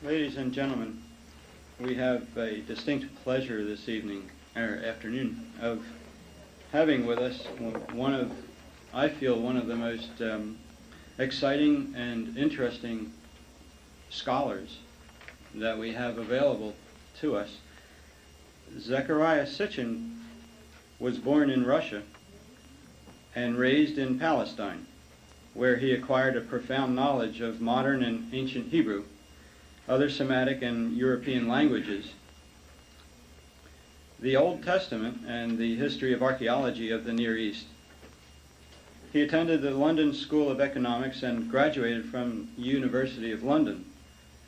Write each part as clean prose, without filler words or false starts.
Ladies and gentlemen, we have a distinct pleasure this evening, or afternoon, of having with us I feel one of the most exciting and interesting scholars that we have available to us. Zecharia Sitchin was born in Russia and raised in Palestine, where he acquired a profound knowledge of modern and ancient Hebrew, other Semitic and European languages, the Old Testament, and the history of archaeology of the Near East. He attended the London School of Economics and graduated from University of London,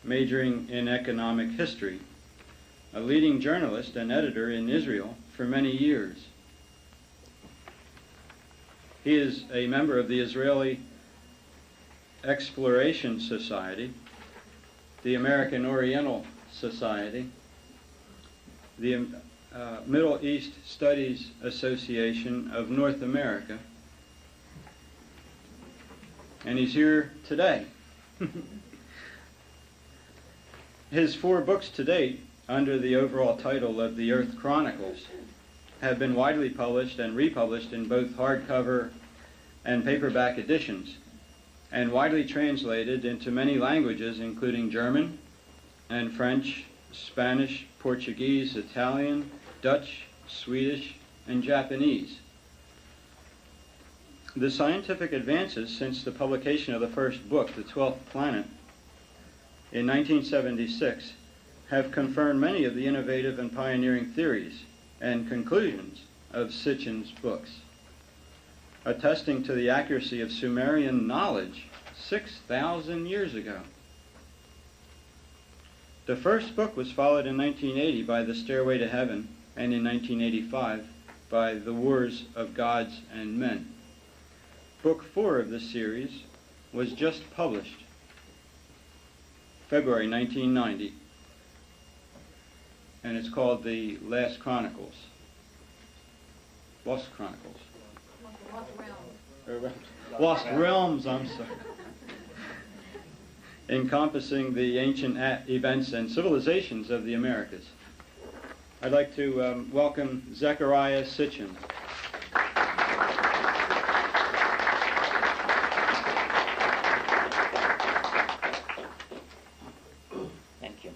majoring in economic history, a leading journalist and editor in Israel for many years. He is a member of the Israeli Exploration Society, the American Oriental Society, the Middle East Studies Association of North America, and he's here today. His 4 books to date, under the overall title of the EARTH Chronicles, have been widely published and republished in both hardcover and paperback editions, and widely translated into many languages, including German and French, Spanish, Portuguese, Italian, Dutch, Swedish, and Japanese. The scientific advances since the publication of the first book, The 12th Planet, in 1976, have confirmed many of the innovative and pioneering theories and conclusions of Sitchin's books, attesting to the accuracy of Sumerian knowledge 6,000 years ago. The first book was followed in 1980 by The Stairway to Heaven, and in 1985 by The Wars of Gods and Men. Book 4 of the series was just published February 1990, and it's called The Lost Chronicles. Lost Realms, I'm sorry. Encompassing the ancient events and civilizations of the Americas. I'd like to welcome Zecharia Sitchin. Thank you.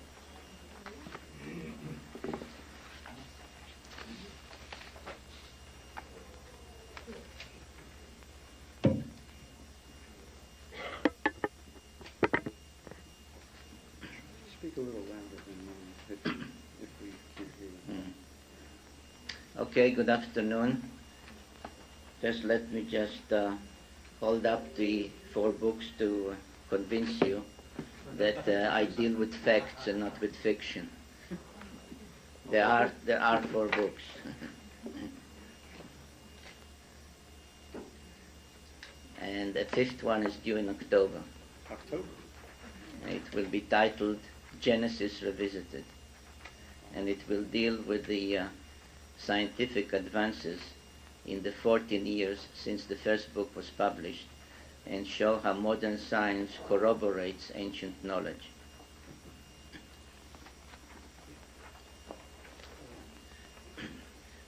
Speak a little louder than if we can't hear you. Okay, good afternoon. Just let me hold up the 4 books to convince you that I deal with facts and not with fiction. There are 4 books. And the 5th one is due in October. It will be titled Genesis Revisited, and it will deal with the scientific advances in the 14 years since the first book was published, and show how modern science corroborates ancient knowledge.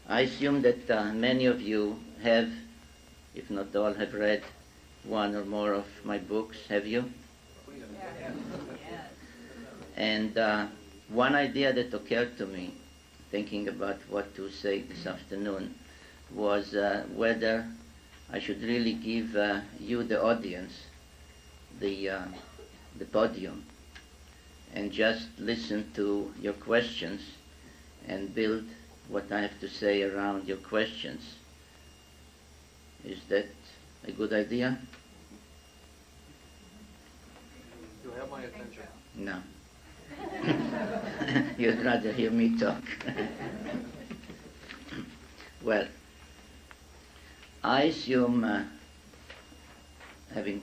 I assume that many of you have, if not all, have read one or more of my books. Have you? And one idea that occurred to me, thinking about what to say this afternoon, was whether I should really give you, the audience, the podium, and just listen to your questions and build what I have to say around your questions. Is that a good idea? You have my attention. No. You'd rather hear me talk. Well, I assume, having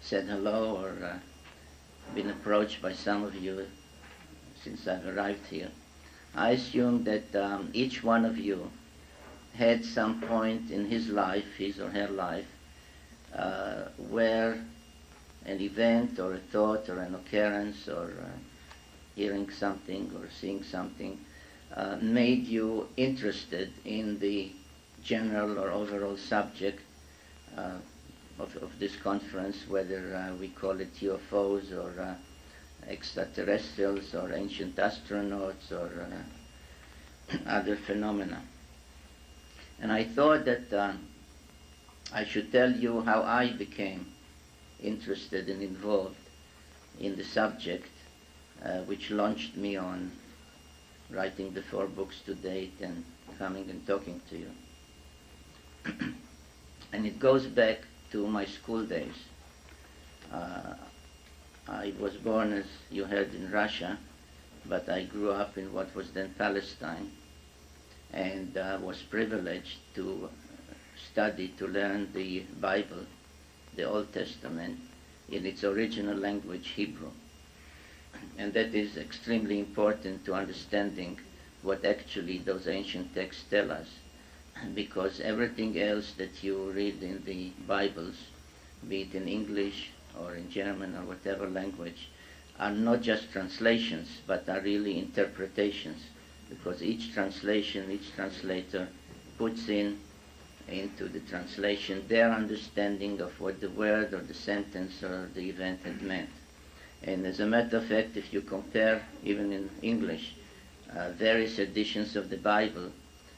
said hello or been approached by some of you since I've arrived here, I assume that each one of you had some point in his life, his or her life, where an event or a thought or an occurrence or hearing something or seeing something made you interested in the general or overall subject of this conference, whether we call it UFOs or extraterrestrials or ancient astronauts or other phenomena. And I thought that I should tell you how I became interested and involved in the subject, which launched me on writing the 4 books to date and coming and talking to you. And it goes back to my school days. I was born, as you heard, in Russia, but I grew up in what was then Palestine, and was privileged to study, to learn the Bible, the Old Testament, in its original language, Hebrew. And that is extremely important to understanding what actually those ancient texts tell us, because everything else that you read in the Bibles, be it in English or in German or whatever language, are not just translations, but are really interpretations, because each translation, each translator puts into the translation their understanding of what the word or the sentence or the event had meant. And as a matter of fact, if you compare, even in English, various editions of the Bible,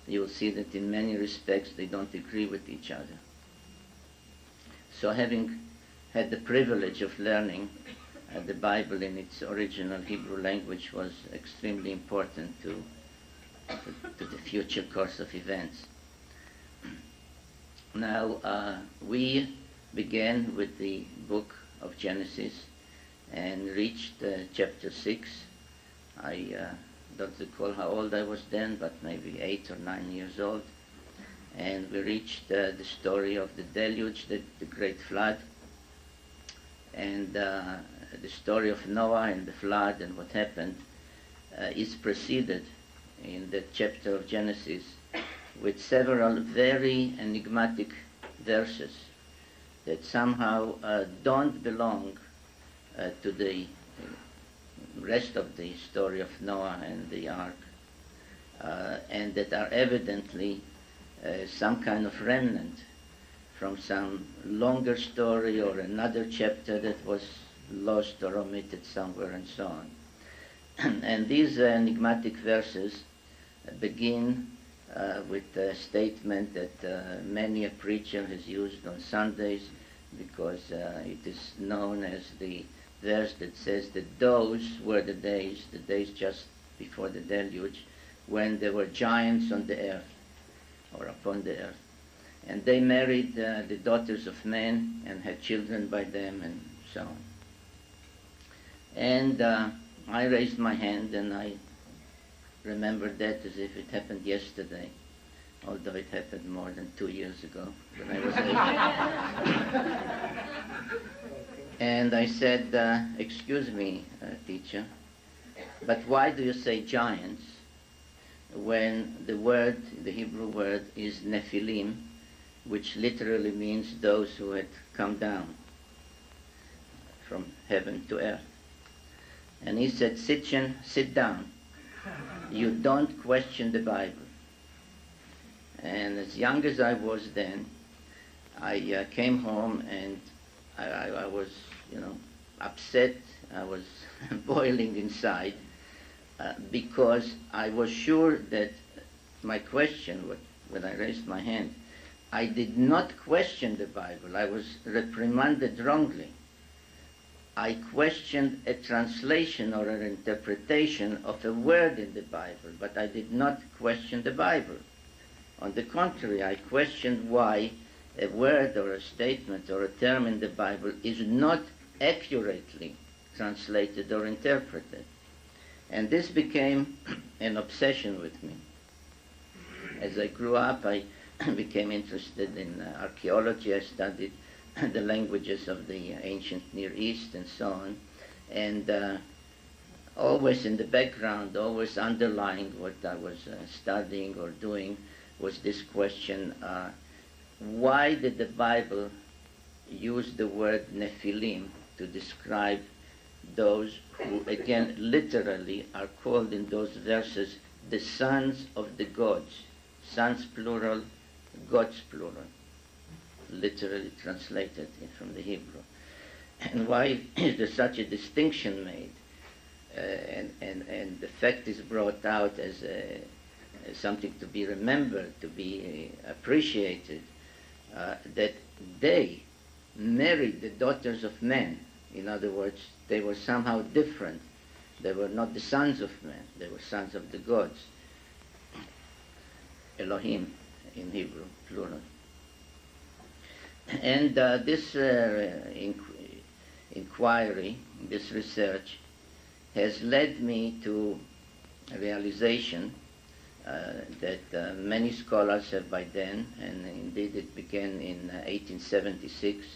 you will see that in many respects they don't agree with each other. So having had the privilege of learning the Bible in its original Hebrew language was extremely important to the future course of events. Now, we began with the book of Genesis and reached chapter 6. I don't recall how old I was then, but maybe 8 or 9 years old. And we reached the story of the deluge, the great flood, and the story of Noah and the flood and what happened is preceded in the chapter of Genesis with several very enigmatic verses that somehow don't belong to the rest of the story of Noah and the ark, and that are evidently some kind of remnant from some longer story or another chapter that was lost or omitted somewhere and so on. And these enigmatic verses begin with a statement that many a preacher has used on Sundays, because it is known as the verse that says that those were the days just before the deluge, when there were giants on the earth, or upon the earth. And they married the daughters of men and had children by them and so on. And I raised my hand and I remembered that as if it happened yesterday, although it happened more than 2 years ago when I was 8. And I said, excuse me, teacher, but why do you say giants when the word, the Hebrew word, is Nephilim, which literally means those who had come down from heaven to earth? And he said, Sitchin, sit down. You don't question the Bible. And as young as I was then, I came home and I was, upset. I was boiling inside because I was sure that my question, when I raised my hand, I did not question the Bible. I was reprimanded wrongly. I questioned a translation or an interpretation of a word in the Bible, but I did not question the Bible. On the contrary, I questioned why a word or a statement or a term in the Bible is not accurately translated or interpreted. And this became an obsession with me. As I grew up, I became interested in archaeology. I studied the languages of the ancient Near East and so on. And always in the background, always underlying what I was studying or doing was this question, why did the Bible use the word Nephilim to describe those who, again, literally are called in those verses the sons of the gods. Sons plural, gods plural, literally translated from the Hebrew. And why is there such a distinction made? And the fact is brought out as something to be remembered, to be appreciated, that they married the daughters of men. In other words, they were somehow different. They were not the sons of men, they were sons of the gods. Elohim in Hebrew, plural. And this inquiry, this research, has led me to a realization that many scholars have by then, and indeed it began in 1876,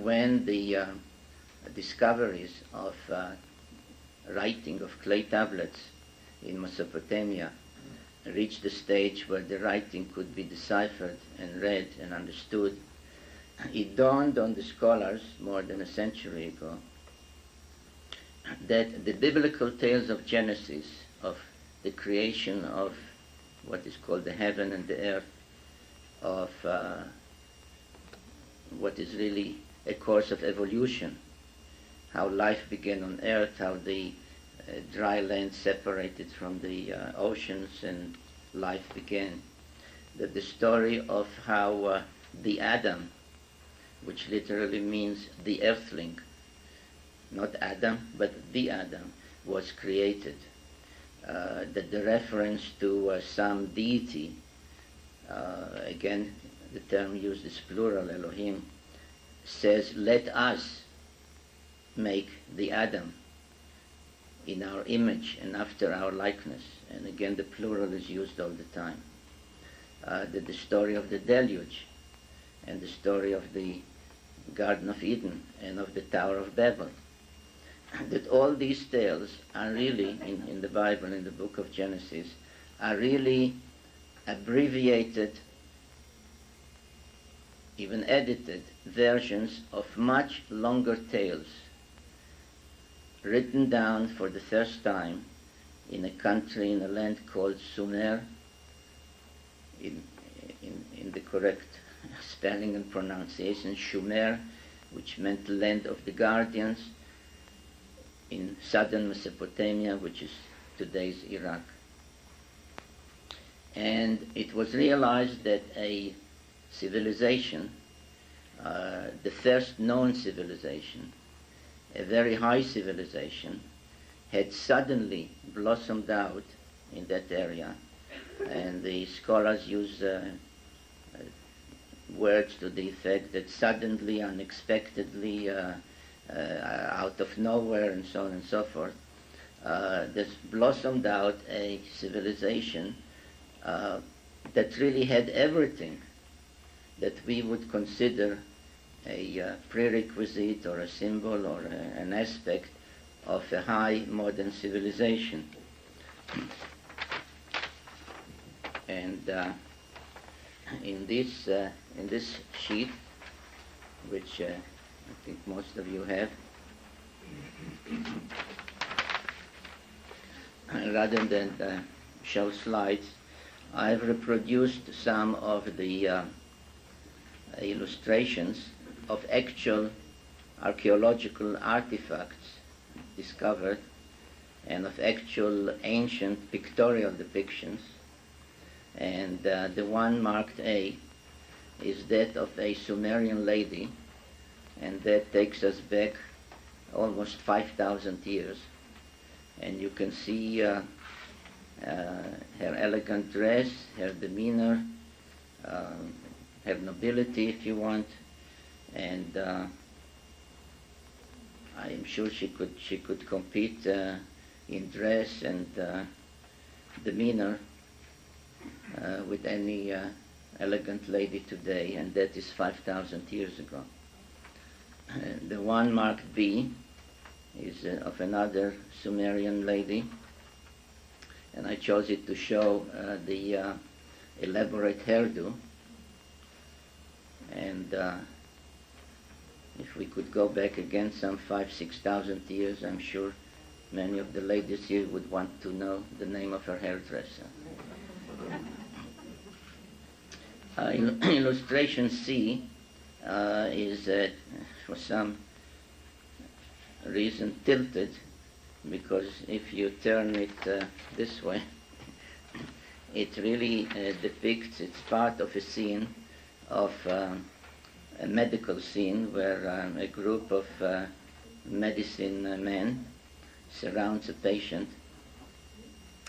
when the discoveries of writing of clay tablets in Mesopotamia reached the stage where the writing could be deciphered and read and understood. It dawned on the scholars more than a century ago that the biblical tales of Genesis, of the creation of what is called the heaven and the earth, of what is really a course of evolution, how life began on earth, how the dry land separated from the oceans and life began. That the story of how the Adam, which literally means the earthling, not Adam, but the Adam, was created. That the reference to some deity, again, the term used is plural, Elohim, says, let us make the Adam in our image and after our likeness. And again, the plural is used all the time. The story of the deluge and the story of the Garden of Eden and of the Tower of Babel. That all these tales are really, in the Bible, in the book of Genesis, are really abbreviated, even edited versions of much longer tales, written down for the first time in a country, in a land called Sumer, in the correct spelling and pronunciation, Shumer, which meant land of the guardians, in southern Mesopotamia, which is today's Iraq. And it was realized that a civilization, the first known civilization, a very high civilization, had suddenly blossomed out in that area. And the scholars use words to the effect that suddenly, unexpectedly, out of nowhere, and so on and so forth, there's blossomed out a civilization that really had everything that we would consider a prerequisite or a symbol or an aspect of a high modern civilization. And in this sheet, which I think most of you have, rather than show slides, I've reproduced some of the illustrations of actual archaeological artifacts discovered and of actual ancient pictorial depictions. And the one marked A is that of a Sumerian lady, and that takes us back almost 5,000 years. And you can see her elegant dress, her demeanor, her nobility, if you want, and I am sure she could compete in dress and demeanor with any elegant lady today, and that is 5,000 years ago. The one marked B is of another Sumerian lady, and I chose it to show the elaborate hairdo. And If we could go back again some 5,000-6,000 years, I'm sure many of the ladies here would want to know the name of her hairdresser. Illustration C is, for some reason, tilted, because if you turn it this way, it really depicts, it's part of a scene of a medical scene where a group of medicine men surrounds a patient.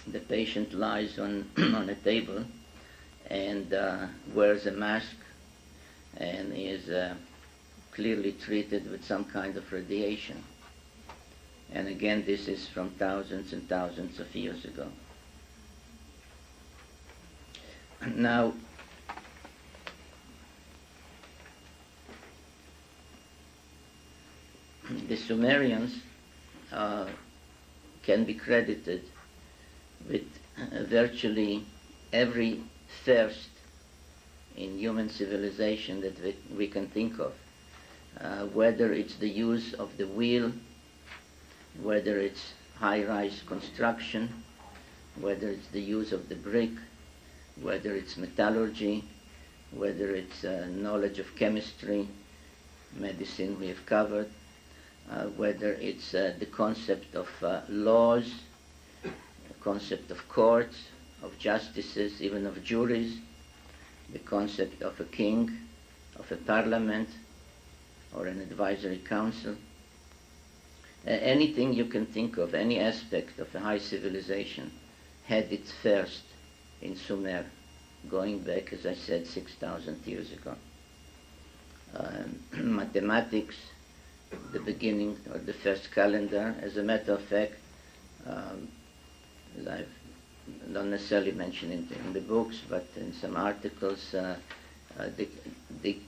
The patient lies on, on a table and wears a mask and is clearly treated with some kind of radiation. And again, this is from thousands and thousands of years ago. Now, the Sumerians can be credited with virtually every first in human civilization that we can think of, whether it's the use of the wheel, whether it's high-rise construction, whether it's the use of the brick, whether it's metallurgy, whether it's knowledge of chemistry, medicine we have covered, whether it's the concept of laws, the concept of courts, of justices, even of juries, the concept of a king, of a parliament, or an advisory council. Anything you can think of, any aspect of a high civilization had its first in Sumer, going back, as I said, 6,000 years ago. Mathematics, the beginning or the first calendar. As a matter of fact, as I've not necessarily mentioned in the books, but in some articles, the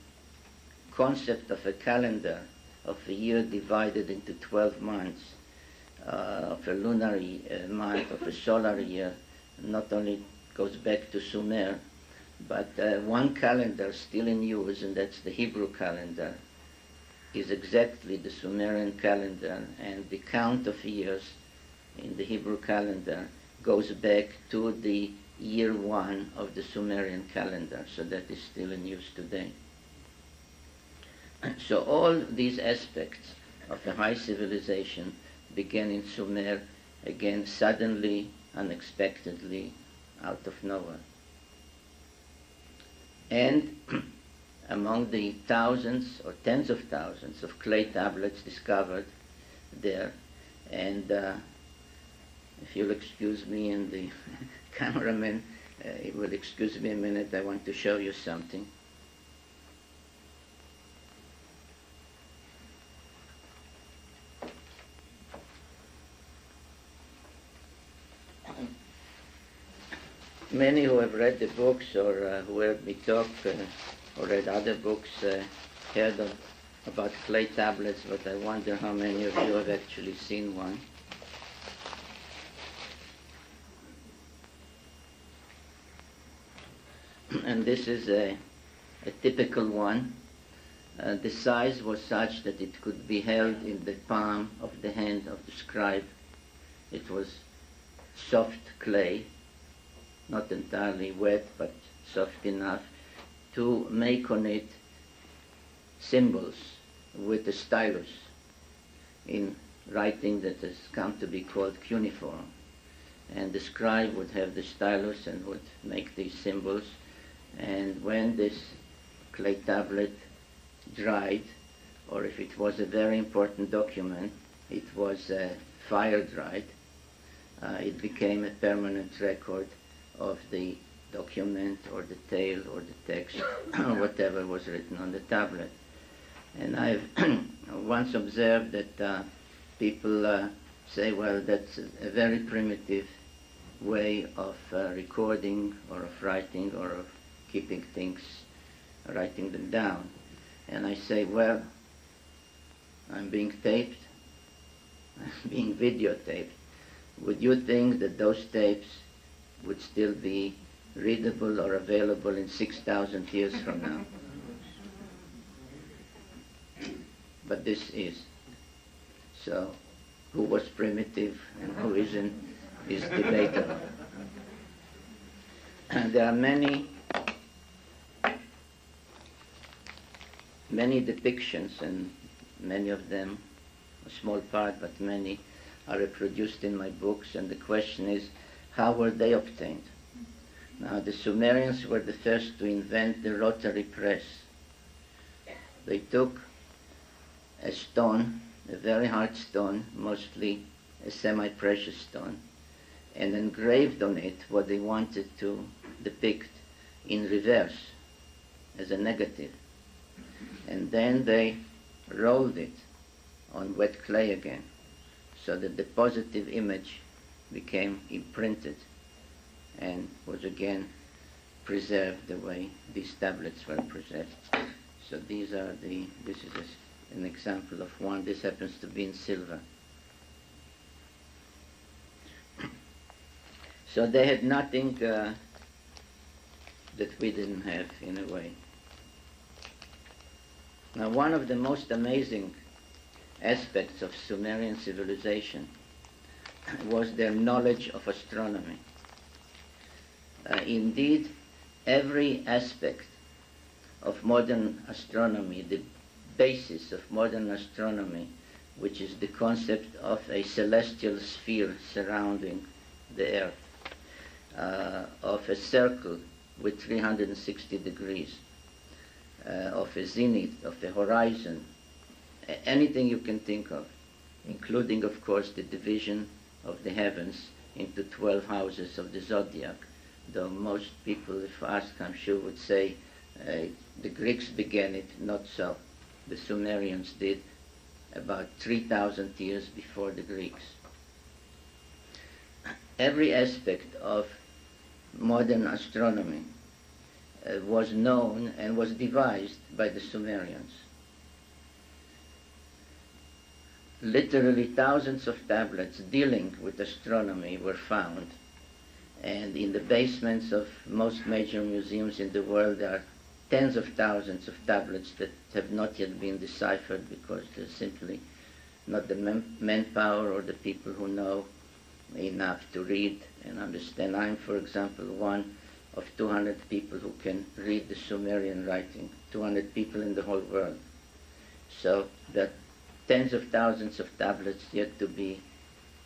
concept of a calendar, of a year divided into 12 months, of a lunar month, of a solar year, not only goes back to Sumer, but one calendar still in use, and that's the Hebrew calendar, is exactly the Sumerian calendar, and the count of years in the Hebrew calendar goes back to the year 1 of the Sumerian calendar, so that is still in use today. So all these aspects of a high civilization began in Sumer, again suddenly, unexpectedly, out of nowhere. And among the thousands or tens of thousands of clay tablets discovered there, and if you'll excuse me, and the cameraman will excuse me a minute, I want to show you something. Many who have read the books or who heard me talk or read other books heard about clay tablets, but I wonder how many of you have actually seen one. And this is a typical one. The size was such that it could be held in the palm of the hand of the scribe. It was soft clay, not entirely wet, but soft enough to make on it symbols with a stylus in writing that has come to be called cuneiform. And the scribe would have the stylus and would make these symbols. And when this clay tablet dried, or if it was a very important document, it was fire-dried, it became a permanent record of the document or the tale or the text or whatever was written on the tablet. And I've once observed that people say, well, that's a very primitive way of recording or of writing or of keeping things, writing them down. And I say, well, I'm being taped, I'm being videotaped. Would you think that those tapes would still be readable or available in 6,000 years from now? but this is. So who was primitive and who isn't is debatable. And there are many depictions, and many of them, a small part, but many, are reproduced in my books, and the question is, how were they obtained? Now, the Sumerians were the first to invent the rotary press. They took a stone, a very hard stone, mostly a semi-precious stone, and engraved on it what they wanted to depict in reverse, as a negative. And then they rolled it on wet clay again, so that the positive image became imprinted and was again preserved the way these tablets were preserved. So this is an example of one. This happens to be in silver. So they had nothing that we didn't have, in a way. Now, one of the most amazing aspects of Sumerian civilization was their knowledge of astronomy. Indeed, every aspect of modern astronomy, the basis of modern astronomy, which is the concept of a celestial sphere surrounding the Earth, of a circle with 360 degrees, of a zenith, of a horizon, anything you can think of, including, of course, the division of the heavens into 12 houses of the zodiac, though most people, if asked, I'm sure, would say the Greeks began it. Not so. The Sumerians did about 3,000 years before the Greeks. Every aspect of modern astronomy was known and was devised by the Sumerians. Literally thousands of tablets dealing with astronomy were found, and in the basements of most major museums in the world there are tens of thousands of tablets that have not yet been deciphered because there's simply not the manpower or the people who know enough to read and understand. I'm, for example, one of 200 people who can read the Sumerian writing, 200 people in the whole world. So there are tens of thousands of tablets yet to be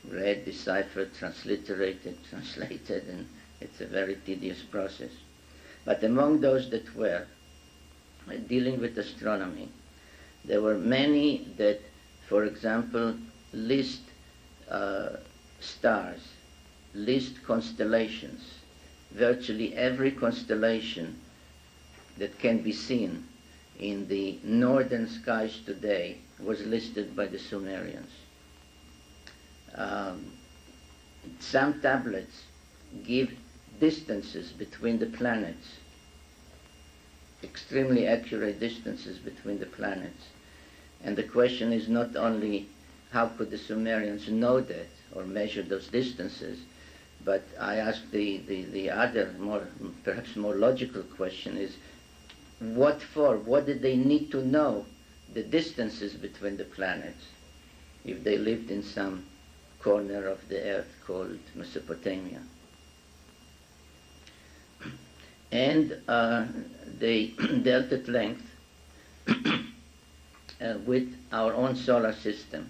read, deciphered, transliterated, translated, and it's a very tedious process. But among those that were dealing with astronomy, there were many that, for example, list stars, list constellations. Virtually every constellation that can be seen in the northern skies today was listed by the Sumerians. Some tablets give distances between the planets, extremely accurate distances between the planets. And the question is not only how could the Sumerians know that or measure those distances, but I ask the other, perhaps more logical question is, what for? What did they need to know the distances between the planets if they lived in some corner of the earth called Mesopotamia? And they dealt at length with our own solar system.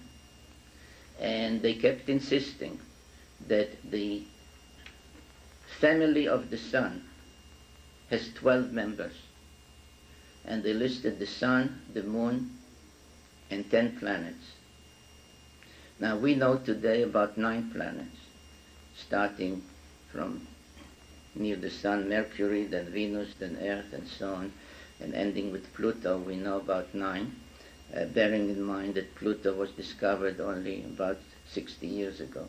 And they kept insisting that the family of the sun has 12 members. And they listed the sun, the moon, and 10 planets. Now we know today about 9 planets, starting from near the sun, Mercury, then Venus, then Earth, and so on, and ending with Pluto. We know about 9, bearing in mind that Pluto was discovered only about 60 years ago.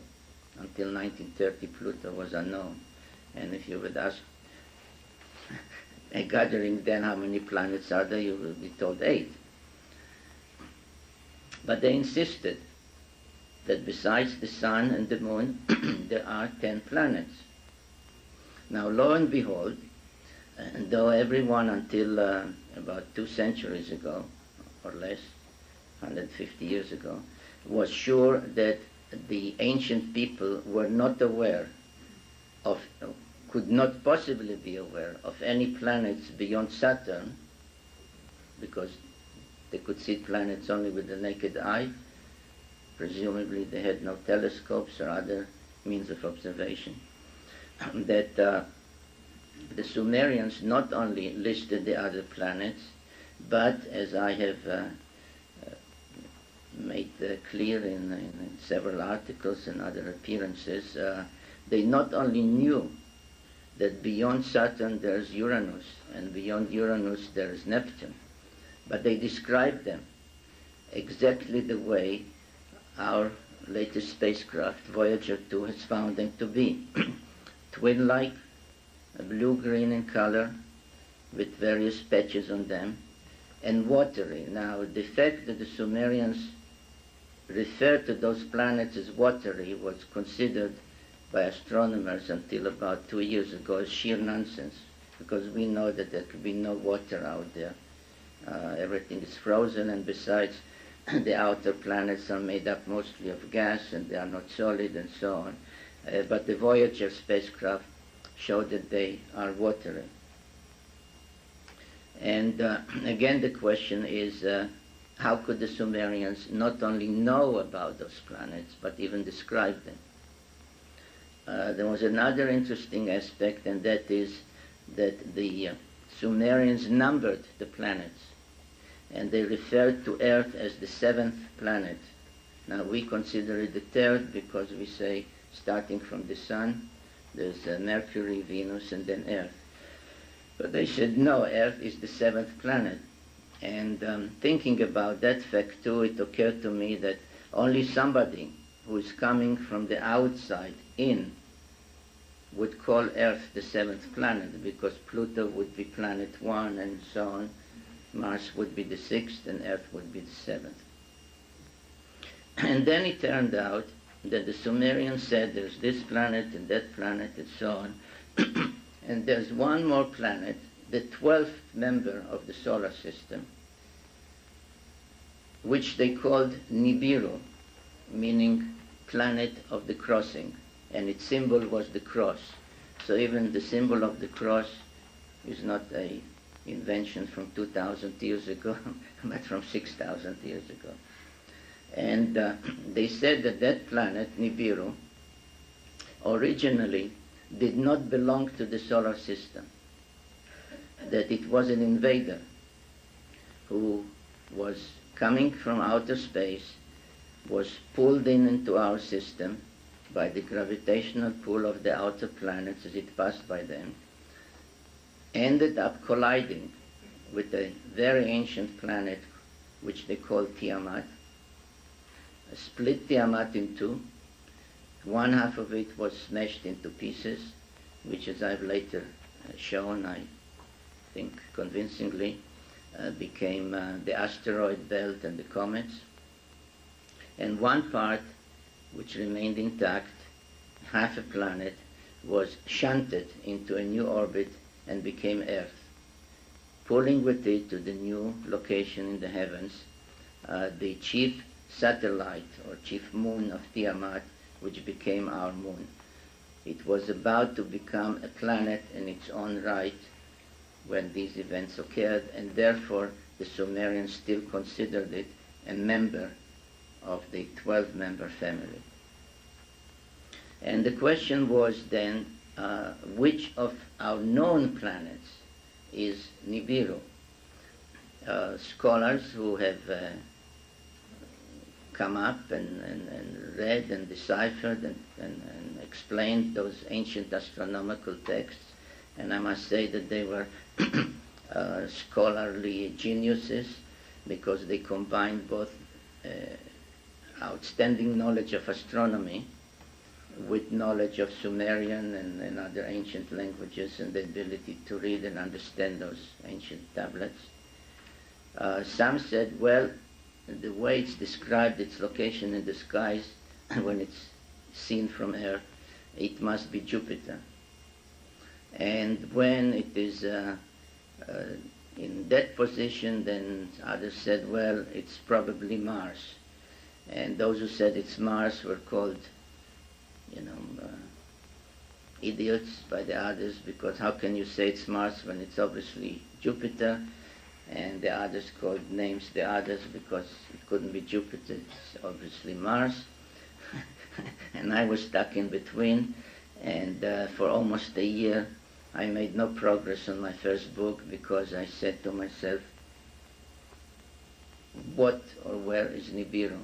Until 1930, Pluto was unknown. And if you would ask a gathering then how many planets are there, you will be told 8. But they insisted that besides the sun and the moon, there are 10 planets. Now, lo and behold, and though everyone until about 2 centuries ago, or less, 150 years ago, was sure that the ancient people were not aware of, could not possibly be aware of any planets beyond Saturn, because they could see planets only with the naked eye. Presumably they had no telescopes or other means of observation. That the Sumerians not only listed the other planets, but, as I have made clear in several articles and other appearances, they not only knew that beyond Saturn there's Uranus, and beyond Uranus there is Neptune, but they described them exactly the way our latest spacecraft, Voyager 2, has found them to be. Twin-like, blue-green in color, with various patches on them, and watery. Now, the fact that the Sumerians referred to those planets as watery was considered by astronomers until about 2 years ago as sheer nonsense, because we know that there could be no water out there. Everything is frozen, and besides, the outer planets are made up mostly of gas, and they are not solid, and so on. But the Voyager spacecraft showed that they are watery. And again, the question is, how could the Sumerians not only know about those planets, but even describe them? There was another interesting aspect, and that is that the Sumerians numbered the planets, and they referred to Earth as the 7th planet. Now, we consider it the 3rd because we say, starting from the Sun, there's Mercury, Venus, and then Earth. But they said, no, Earth is the 7th planet. And thinking about that fact too, it occurred to me that only somebody who is coming from the outside in would call Earth the 7th planet, because Pluto would be planet 1 and so on. Mars would be the 6th and Earth would be the 7th. And then it turned out that the Sumerians said there's this planet and that planet and so on. And there's one more planet, the 12th member of the solar system, which they called Nibiru, meaning planet of the crossing, and its symbol was the cross. So even the symbol of the cross is not a invention from 2,000 years ago, but from 6,000 years ago. And they said that that planet, Nibiru, originally did not belong to the solar system, that it was an invader who was coming from outer space, was pulled into our system by the gravitational pull of the outer planets as it passed by them, ended up colliding with a very ancient planet which they call Tiamat, split Tiamat in two. One half of it was smashed into pieces, which, as I've later shown, I think convincingly, became the asteroid belt and the comets. And one part, which remained intact, half a planet, was shunted into a new orbit and became Earth, pulling with it to the new location in the heavens, the chief satellite or chief moon of Tiamat, which became our moon. It was about to become a planet in its own right when these events occurred, and therefore the Sumerians still considered it a member of the 12-member family. And the question was then, which of our known planets is Nibiru? Scholars who have come up and read and deciphered and explained those ancient astronomical texts, and I must say that they were scholarly geniuses, because they combined both outstanding knowledge of astronomy with knowledge of Sumerian and other ancient languages, and the ability to read and understand those ancient tablets. Some said, well, the way it's described, its location in the skies, when it's seen from Earth, it must be Jupiter. And when it is in that position, then others said, well, it's probably Mars. And those who said it's Mars were called, idiots by the others, because how can you say it's Mars when it's obviously Jupiter? And the others called names the others because it couldn't be Jupiter, it's obviously Mars. And I was stuck in between, and for almost a year I made no progress on my first book because I said to myself, what or where is Nibiru?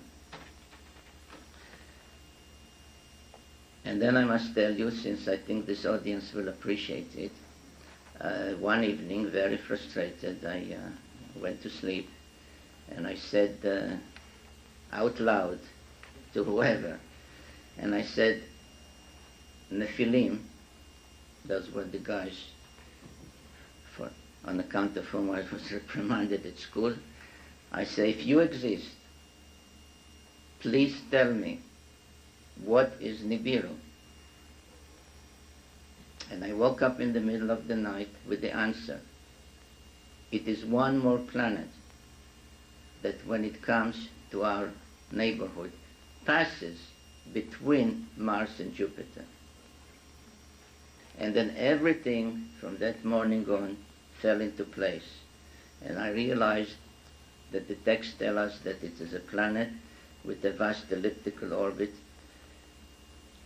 And then I must tell you, since I think this audience will appreciate it, one evening, very frustrated, I went to sleep, and I said out loud to whoever, and I said, Nephilim, those were the guys on account of whom I was reprimanded at school. I say, if you exist, please tell me, what is Nibiru? And I woke up in the middle of the night with the answer. It is one more planet that when it comes to our neighborhood, passes between Mars and Jupiter. And then everything from that morning on fell into place. And I realized that the texts tell us that it is a planet with a vast elliptical orbit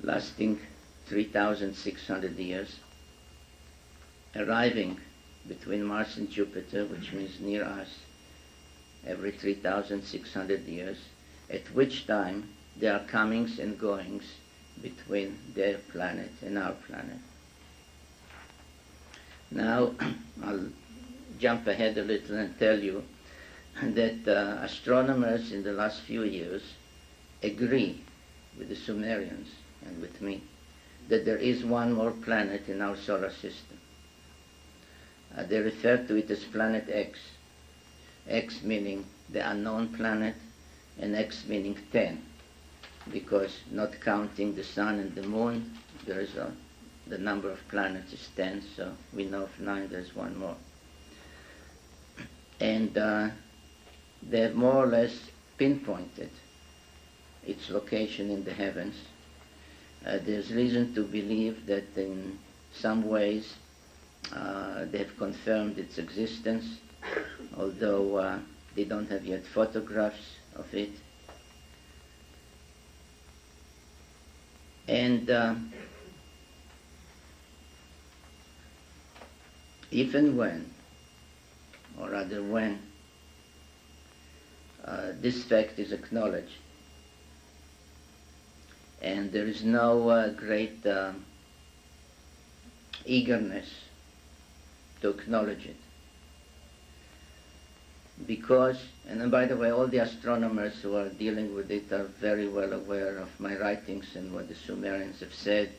lasting 3,600 years, arriving between Mars and Jupiter, which means near us, every 3,600 years, at which time there are comings and goings between their planet and our planet. Now, I'll jump ahead a little and tell you that astronomers in the last few years agree with the Sumerians and with me that there is one more planet in our solar system. They refer to it as planet X. X meaning the unknown planet, and X meaning 10, because not counting the sun and the moon, the number of planets is 10, so we know of 9, there's one more. And they have more or less pinpointed its location in the heavens. There's reason to believe that in some ways they have confirmed its existence, although they don't have yet photographs of it. And if and when, or rather when, this fact is acknowledged, and there is no great eagerness to acknowledge it. Because, and by the way, all the astronomers who are dealing with it are very well aware of my writings and what the Sumerians have said,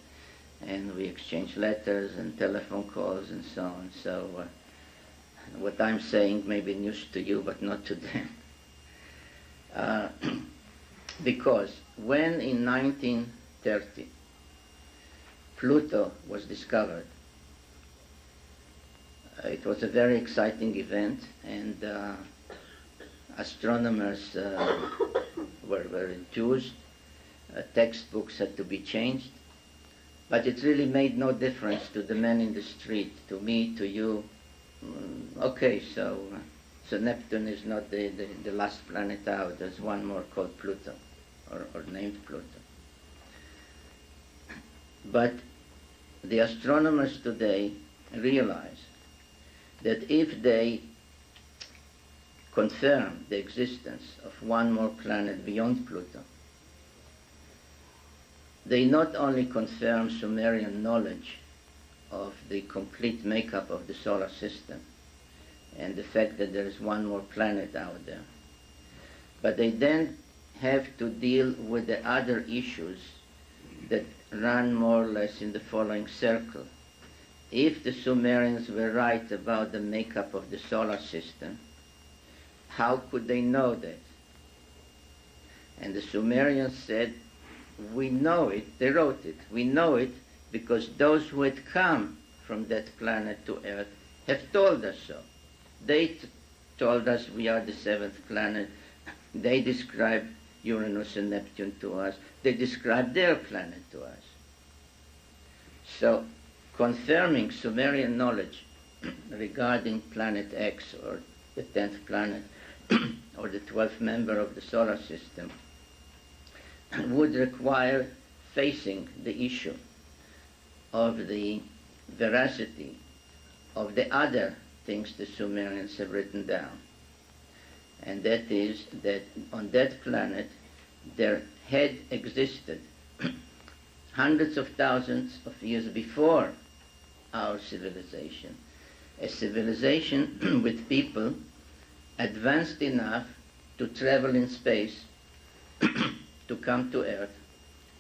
and we exchange letters and telephone calls and so on. So what I'm saying may be news to you, but not to them. Because when in 1930 Pluto was discovered, it was a very exciting event, and astronomers were enthused. Textbooks had to be changed, but it really made no difference to the man in the street, to me, to you. Okay, so Neptune is not the last planet out. There's one more called Pluto, or named Pluto. But the astronomers today realize that if they confirm the existence of one more planet beyond Pluto, they not only confirm Sumerian knowledge of the complete makeup of the solar system and the fact that there is one more planet out there, but they then have to deal with the other issues that run more or less in the following circle. If the Sumerians were right about the makeup of the solar system, how could they know that? And the Sumerians said, we know it, they wrote it, we know it because those who had come from that planet to Earth have told us so. They told us we are the seventh planet. They described Uranus and Neptune to us. They described their planet to us. So, confirming Sumerian knowledge regarding planet X, or the 10th planet, or the 12th member of the solar system, would require facing the issue of the veracity of the other things the Sumerians have written down. And that is that on that planet there had existed hundreds of thousands of years before our civilization, a civilization with people advanced enough to travel in space, to come to Earth,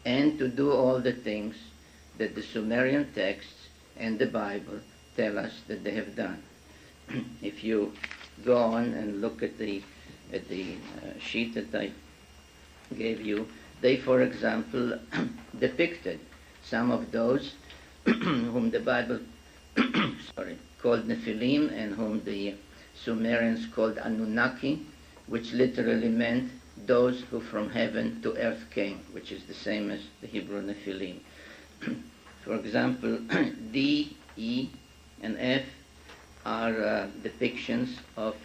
and to do all the things that the Sumerian texts and the Bible tell us that they have done. If you go on and look at the sheet that I gave you, they, for example, depicted some of those whom the Bible called Nephilim, and whom the Sumerians called Anunnaki, which literally meant those who from heaven to earth came, which is the same as the Hebrew Nephilim. For example, D, E, and F are depictions of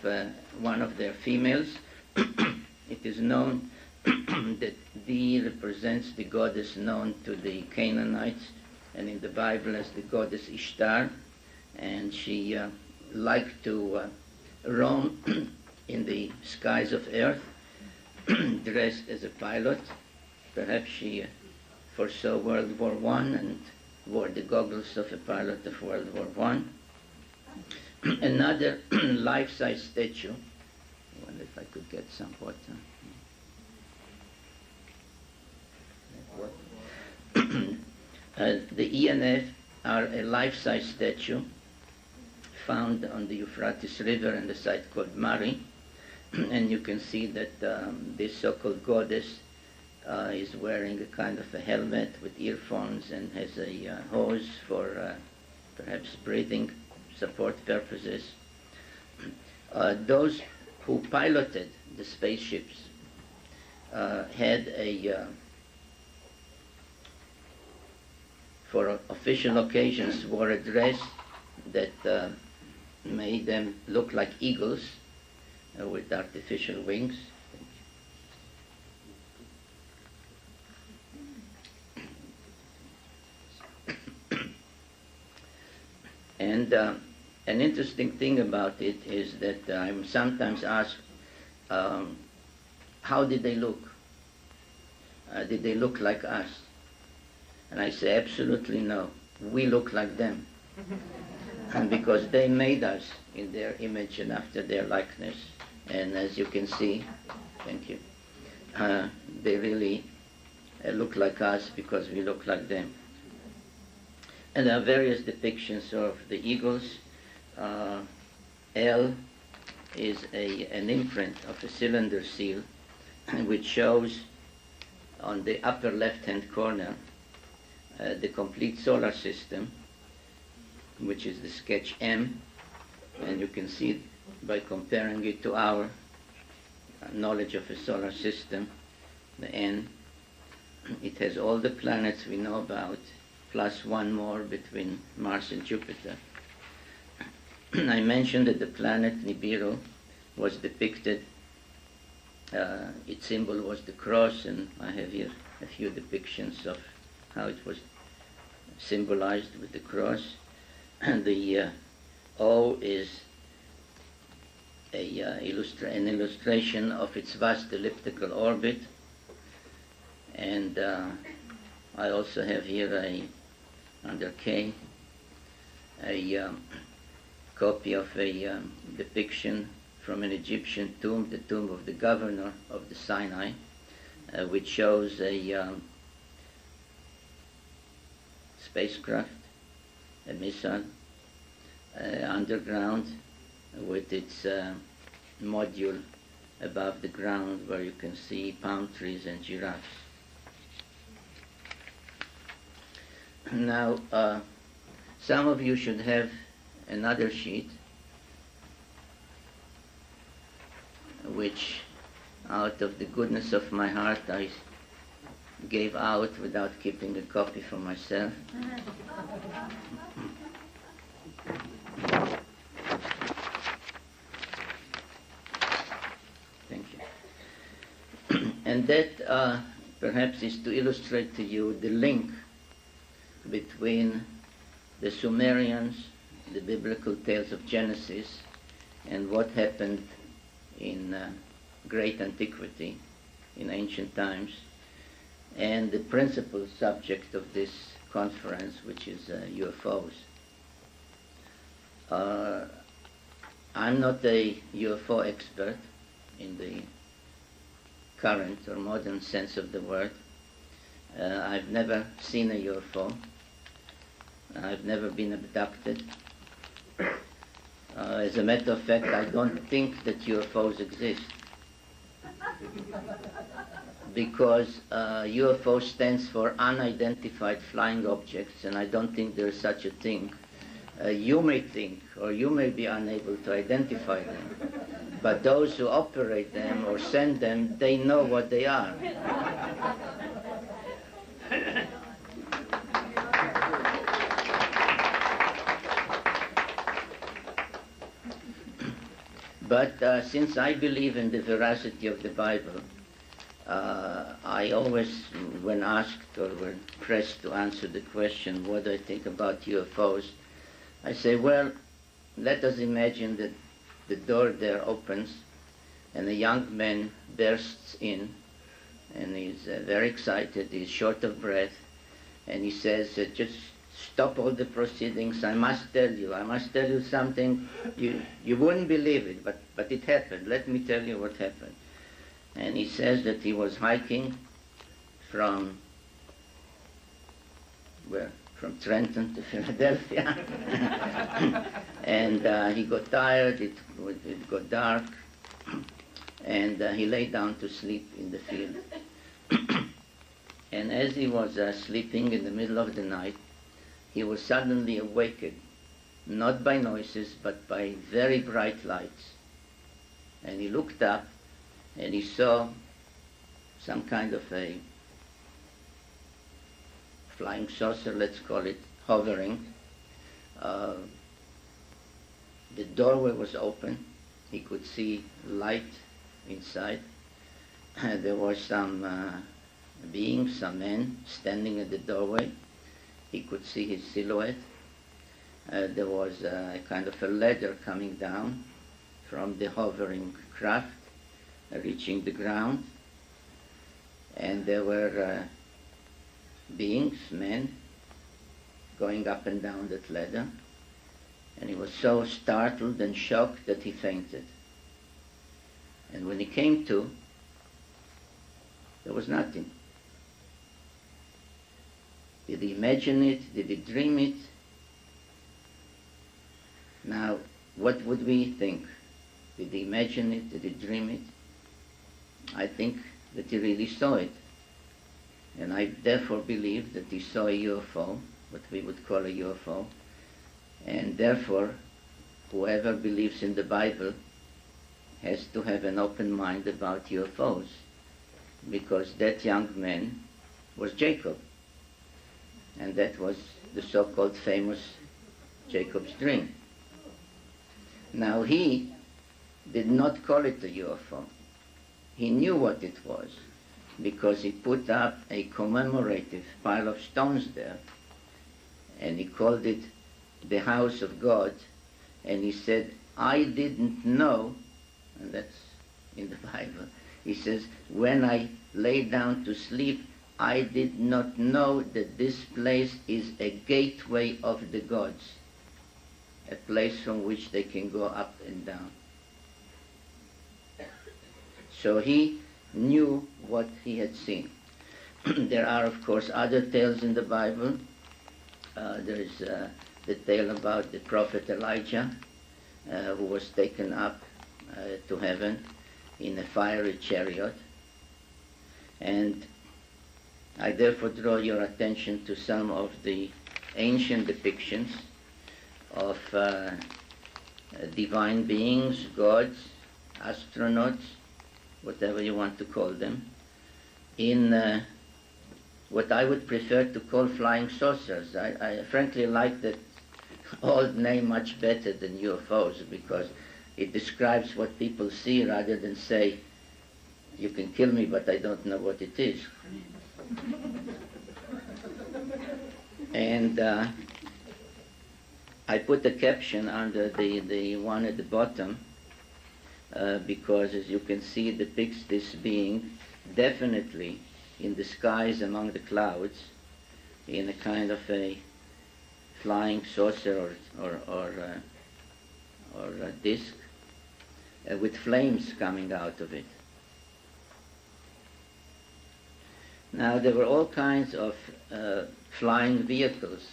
one of their females. It is known that D represents the goddess known to the Canaanites and in the Bible as the goddess Ishtar, and she liked to roam in the skies of earth, dressed as a pilot. Perhaps she foresaw World War I and wore the goggles of a pilot of World War I. Another life-size statue, I wonder if I could get some water. The E and F are a life-size statue found on the Euphrates River in the site called Mari, and you can see that this so-called goddess is wearing a kind of a helmet with earphones and has a hose for perhaps breathing support purposes. Those who piloted the spaceships had for official occasions, wore a dress that made them look like eagles with artificial wings. And an interesting thing about it is that I'm sometimes asked, how did they look? Did they look like us? And I say, absolutely no. We look like them. And because they made us in their image and after their likeness. And as you can see, thank you, they really look like us because we look like them. And there are various depictions of the eagles. L is an imprint of a cylinder seal, which shows on the upper left-hand corner the complete solar system, which is the sketch M, and you can see by comparing it to our knowledge of a solar system, the N, it has all the planets we know about, plus one more between Mars and Jupiter. I mentioned that the planet Nibiru was depicted, its symbol was the cross, and I have here a few depictions of how it was symbolized with the cross. And the O is an illustration of its vast elliptical orbit. And I also have here under K, a copy of a depiction from an Egyptian tomb, the tomb of the governor of the Sinai, which shows a spacecraft, a missile, underground, with its module above the ground, where you can see palm trees and giraffes. Now, some of you should have another sheet which out of the goodness of my heart I gave out without keeping a copy for myself. Thank you. And that perhaps is to illustrate to you the link between the Sumerians, the biblical tales of Genesis, and what happened in great antiquity, in ancient times, and the principal subject of this conference, which is UFOs. I'm not a UFO expert in the current or modern sense of the word. I've never seen a UFO. I've never been abducted. As a matter of fact, I don't think that UFOs exist. Because UFO stands for unidentified flying objects, and I don't think there is such a thing. You may think, or you may be unable to identify them, but those who operate them or send them, they know what they are. But since I believe in the veracity of the Bible, I always, when asked or when pressed to answer the question, what do I think about UFOs, I say, well, let us imagine that the door there opens and a young man bursts in, and he's very excited, he's short of breath, and he says, just stop all the proceedings, I must tell you something, you wouldn't believe it, but it happened, let me tell you what happened. And he says that he was hiking from Trenton to Philadelphia, and he got tired, it got dark, and he lay down to sleep in the field. And as he was sleeping in the middle of the night, he was suddenly awakened, not by noises, but by very bright lights. And he looked up, and he saw some kind of a flying saucer, let's call it, hovering. The doorway was open. He could see light inside. There were some beings, some men, standing at the doorway. He could see his silhouette. There was a kind of a ladder coming down from the hovering craft, reaching the ground. And there were beings, men, going up and down that ladder. And he was so startled and shocked that he fainted. And when he came to, there was nothing. Did he imagine it? Did he dream it? Now, what would we think? Did he imagine it? Did he dream it? I think that he really saw it. And I therefore believe that he saw a UFO, what we would call a UFO. And therefore, whoever believes in the Bible has to have an open mind about UFOs, because that young man was Jacob. And that was the so-called famous Jacob's dream. Now he did not call it a UFO. He knew what it was, because he put up a commemorative pile of stones there, and he called it the house of God, and he said, I didn't know, and that's in the Bible, he says, when I lay down to sleep, I did not know that this place is a gateway of the gods, a place from which they can go up and down. So he knew what he had seen. There are, of course, other tales in the Bible. There is the tale about the prophet Elijah, who was taken up to heaven in a fiery chariot. And I therefore draw your attention to some of the ancient depictions of divine beings, gods, astronauts, whatever you want to call them, in what I would prefer to call flying saucers. I frankly like that old name much better than UFOs, because it describes what people see rather than say, you can kill me, but I don't know what it is. And I put a caption under the one at the bottom, because as you can see, it depicts this being definitely in the skies among the clouds, in a kind of a flying saucer or a disc, with flames coming out of it. Now, there were all kinds of flying vehicles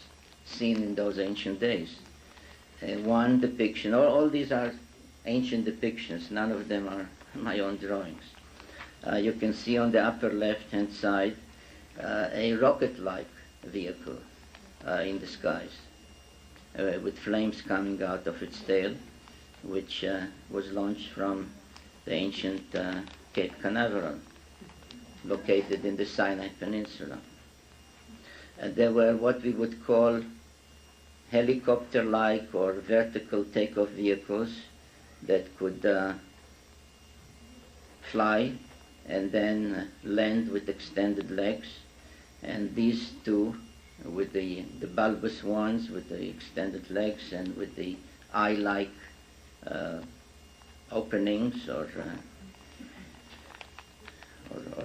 seen in those ancient days. One depiction, all these are ancient depictions, none of them are my own drawings. You can see on the upper left-hand side a rocket-like vehicle in the skies, with flames coming out of its tail, which was launched from the ancient Cape Canaveral, located in the Sinai Peninsula. There were what we would call helicopter-like or vertical takeoff vehicles that could fly and then land with extended legs. And these two, with the bulbous ones, with the extended legs and with the eye-like openings or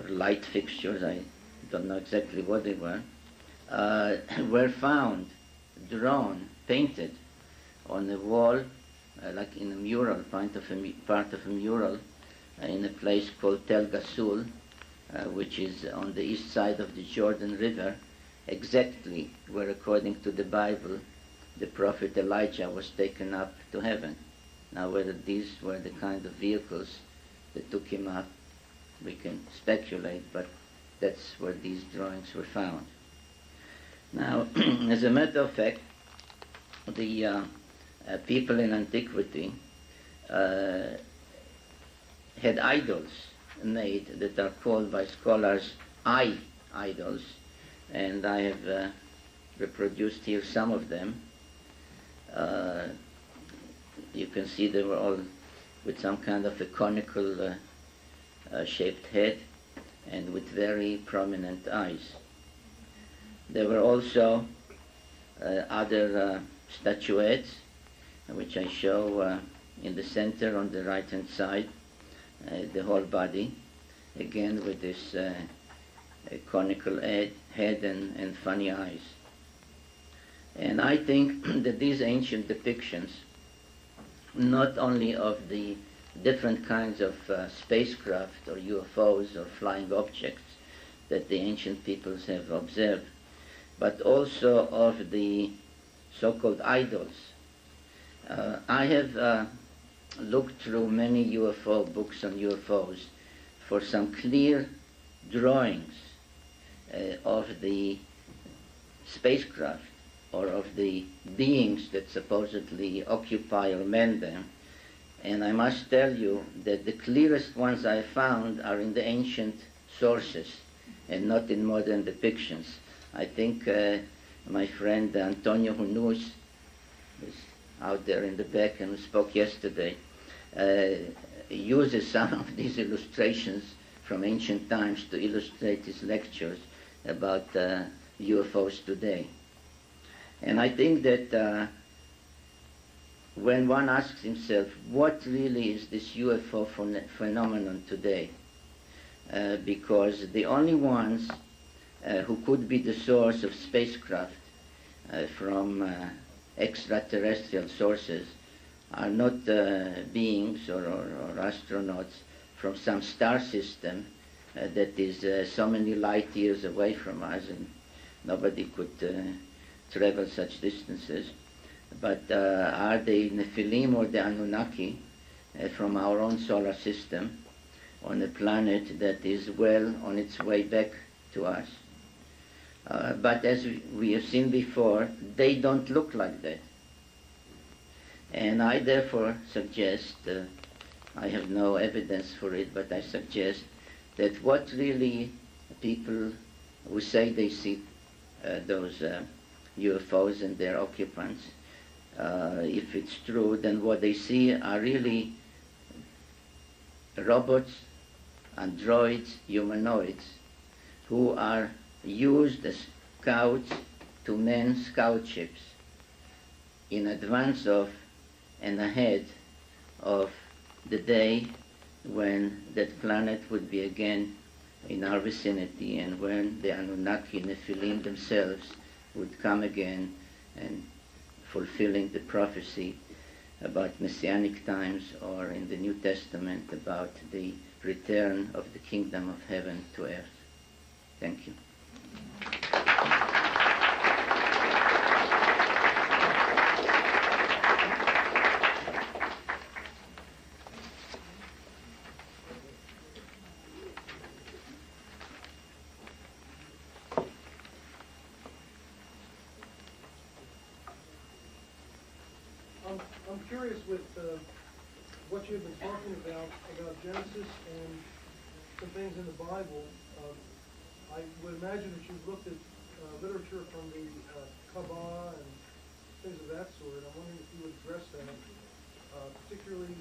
light fixtures, I don't know exactly what they were found, drawn, painted on a wall, like in a mural, part of a mural, in a place called Tel Gasul, which is on the east side of the Jordan River, exactly where, according to the Bible, the prophet Elijah was taken up to heaven. Now, whether these were the kind of vehicles that took him up, we can speculate, but that's where these drawings were found. Now, as a matter of fact, the people in antiquity had idols made that are called by scholars eye idols, and I have reproduced here some of them. You can see they were all with some kind of a conical shaped head and with very prominent eyes. There were also other statuettes, which I show in the center on the right-hand side, the whole body, again with this conical head and funny eyes. And I think that these ancient depictions, not only of the different kinds of spacecraft or UFOs or flying objects that the ancient peoples have observed, but also of the so-called idols. I have looked through many UFO books on UFOs for some clear drawings of the spacecraft or of the beings that supposedly occupy or man them. And I must tell you that the clearest ones I found are in the ancient sources and not in modern depictions. I think my friend Antonio Hunus, who's out there in the back and who spoke yesterday, uses some of these illustrations from ancient times to illustrate his lectures about UFOs today. And I think that when one asks himself, what really is this UFO phenomenon today? Because the only ones who could be the source of spacecraft from extraterrestrial sources are not beings or astronauts from some star system that is so many light years away from us, and nobody could travel such distances. But are they Nephilim or the Anunnaki from our own solar system on a planet that is well on its way back to us? But as we have seen before, they don't look like that. And I therefore suggest I have no evidence for it, but I suggest that what really people who say they see those UFOs and their occupants, if it's true, then what they see are really robots, androids, humanoids, who are used as scouts to man scout ships in advance of and ahead of the day when that planet would be again in our vicinity, and when the Anunnaki Nephilim themselves would come again and fulfilling the prophecy about messianic times, or in the New Testament about the return of the kingdom of heaven to earth. Thank you. I'm curious with what you've been talking about Genesis and some things in the Bible. I would imagine that you've looked at literature from the Kabbalah and things of that sort. I'm wondering if you would address that, particularly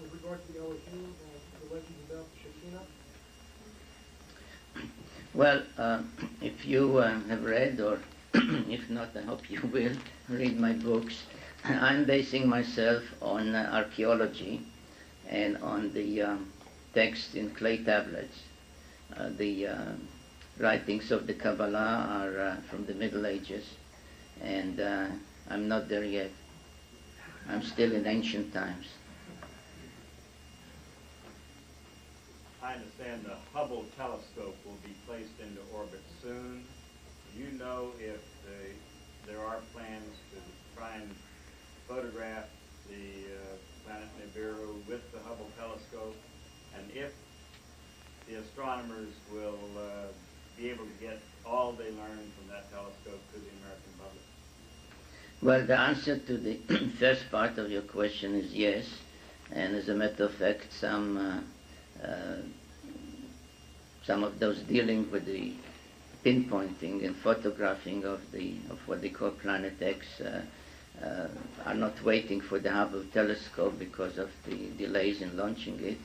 with regard to the Elohim and the legends about the Shekinah. Well, if you have read, or if not, I hope you will read my books. I'm basing myself on archaeology and on the text in clay tablets. The writings of the Kabbalah are from the Middle Ages, and I'm not there yet. I'm still in ancient times. I understand the Hubble telescope will be placed into orbit soon. Do you know if there are plans to try and photograph the planet Nibiru with the Hubble telescope, and if the astronomers will be able to get all they learned from that telescope to the American public? Well, the answer to the first part of your question is yes, and as a matter of fact, some of those dealing with the pinpointing and photographing of what they call Planet X are not waiting for the Hubble telescope because of the delays in launching it.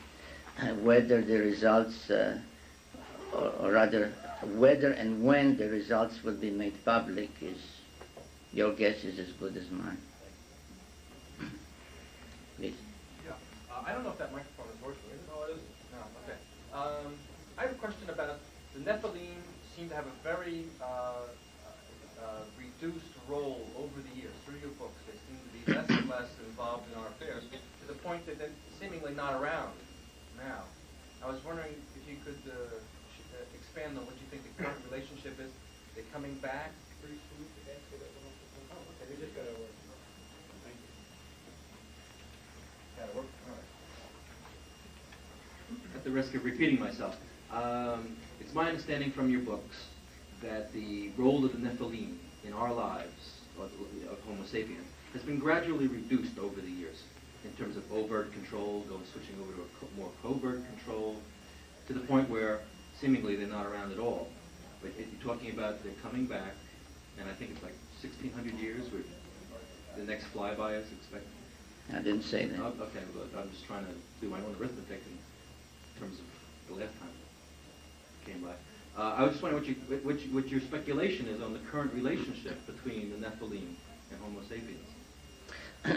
Whether the results, or rather, whether and when the results will be made public is, your guess is as good as mine. Please. Yeah, I don't know if that microphone is working. Is it? Oh, it is. No, okay. I have a question about the Nephilim. Seem to have a very reduced role over the years through your books. They seem to be less and less involved in our affairs, to the point that they're seemingly not around now. I was wondering if you could expand on what you think the current relationship is. Are they coming back pretty soon? Oh, okay. They just got to work. Thank you. Got to work. All right. At the risk of repeating myself, it's my understanding from your books that the role of the Nephilim in our lives, of Homo sapiens, has been gradually reduced over the years in terms of overt control, switching over to a more covert control, to the point where seemingly they're not around at all. But you're talking about they're coming back, and I think it's like 1,600 years with the next flyby is expected. I didn't say that. Oh, okay, but I'm just trying to do my own arithmetic in terms of the last time it came by. I was just wondering what your speculation is on the current relationship between the Nephilim and Homo sapiens.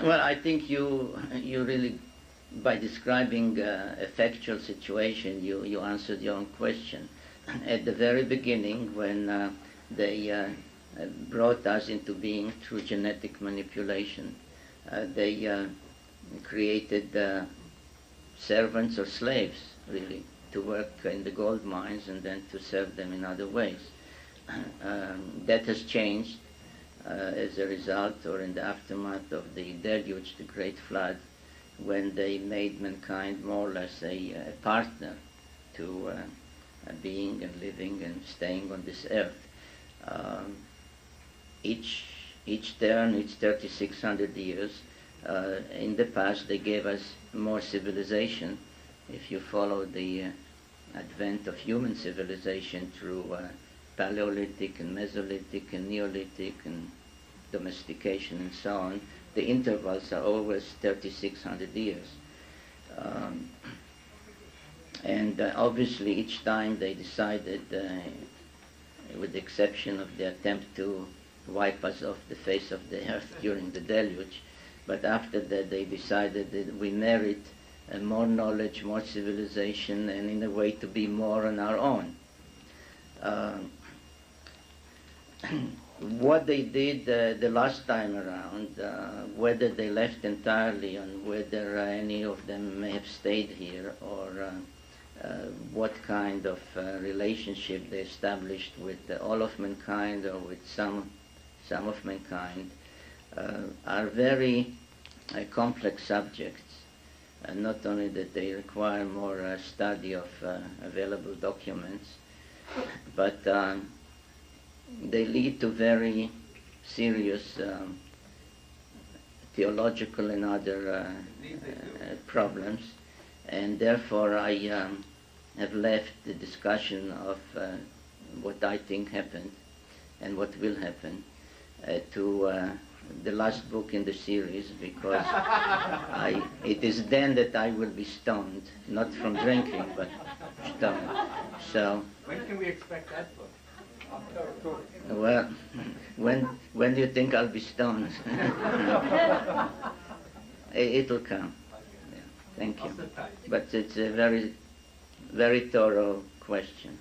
Well, I think you really, by describing a factual situation, you answered your own question. At the very beginning, when they brought us into being through genetic manipulation, they created servants or slaves, really, to work in the gold mines and then to serve them in other ways. That has changed as a result, or in the aftermath of the deluge, the great flood, when they made mankind more or less a partner to being and living and staying on this earth. Each turn, each 3,600 years, In the past, they gave us more civilization. If you follow the advent of human civilization through Paleolithic and Mesolithic and Neolithic and domestication and so on, the intervals are always 3,600 years. Obviously each time they decided, with the exception of the attempt to wipe us off the face of the earth during the deluge, but after that they decided that we merit more knowledge, more civilization, and in a way to be more on our own. What they did the last time around, whether they left entirely, and whether any of them may have stayed here, or what kind of relationship they established with all of mankind or with some of mankind, are very complex subjects. Not only that they require more study of available documents, but they lead to very serious theological and other problems, and therefore I have left the discussion of what I think happened and what will happen to the last book in the series, because it is then that I will be stoned, not from drinking, but stoned. So, When can we expect that book? well, when do you think I'll be stoned? It'll come. Yeah, thank you. But it's a very, very thorough question.